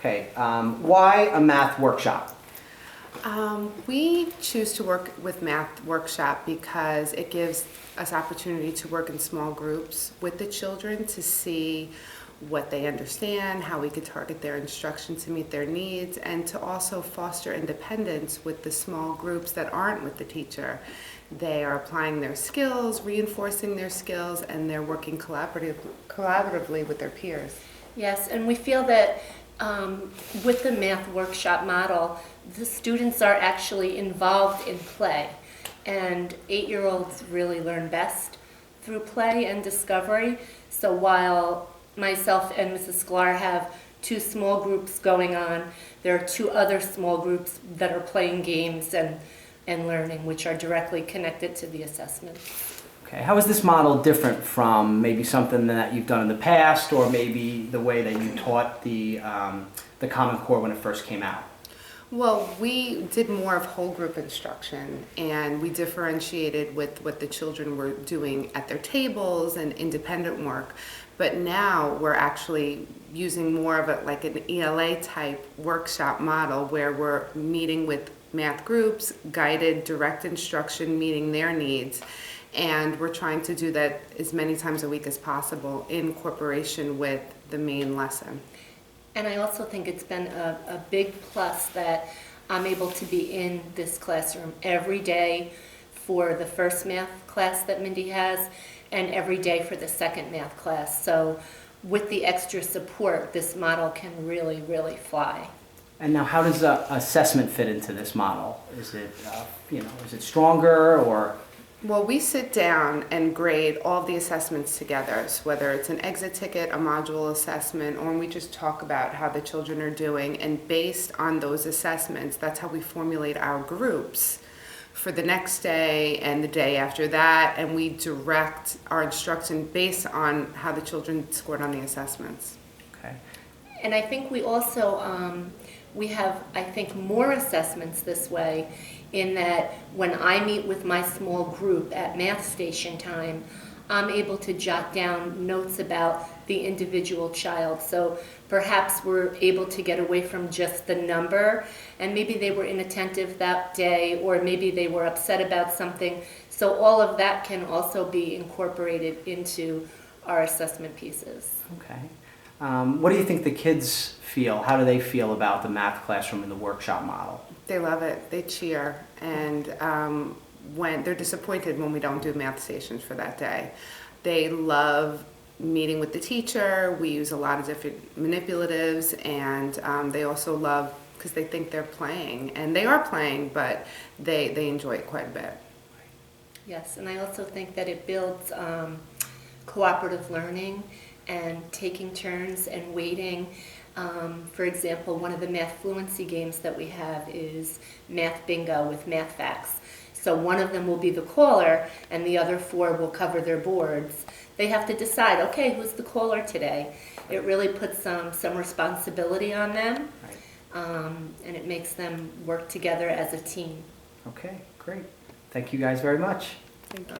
Okay, why a math workshop? We choose to work with Math Workshop because it gives us opportunity to work in small groups with the children to see what they understand, how we could target their instruction to meet their needs, and to also foster independence with the small groups that aren't with the teacher. They are applying their skills, reinforcing their skills, and they're working collaboratively with their peers. Yes, and we feel that with the math workshop model, the students are actually involved in play. And 8-year-olds really learn best through play and discovery. So while myself and Mrs. Sklar have 2 small groups going on, there are 2 other small groups that are playing games and learning, which are directly connected to the assessment. Okay, how is this model different from maybe something that you've done in the past, or maybe the way that you taught the Common Core when it first came out? Well, we did more of whole group instruction, and we differentiated with what the children were doing at their tables and independent work. But now we're actually using more of like an ELA type workshop model where we're meeting with math groups, guided direct instruction, meeting their needs. And we're trying to do that as many times a week as possible in cooperation with the main lesson. And I also think it's been a big plus that I'm able to be in this classroom every day for the first math class that Mindy has and every day for the second math class. So with the extra support, this model can really, really fly. And now, how does assessment fit into this model? Is it, is it stronger or? Well, we sit down and grade all the assessments together, so whether it's an exit ticket, a module assessment, or we just talk about how the children are doing. And based on those assessments, that's how we formulate our groups for the next day and the day after that. And we direct our instruction based on how the children scored on the assessments. Okay. And I think we also, we have, I think, more assessments this way in that when I meet with my small group at math station time, I'm able to jot down notes about the individual child. So perhaps we're able to get away from just the number, and maybe they were inattentive that day, or maybe they were upset about something. So all of that can also be incorporated into our assessment pieces. Okay. What do you think the kids feel? How do they feel about the math classroom and the workshop model? They love it. They cheer. And when they're disappointed when we don't do math stations for that day. They love meeting with the teacher. We use a lot of different manipulatives, and they also love because they think they're playing. And they are playing, but they enjoy it quite a bit. Yes, and I also think that it builds cooperative learning and taking turns and waiting. For example, one of the math fluency games that we have is Math Bingo with Math Facts. So one of them will be the caller and the other 4 will cover their boards. They have to decide, okay, who's the caller today? It really puts some responsibility on them, and it makes them work together as a team. Okay, great. Thank you guys very much. Thank you.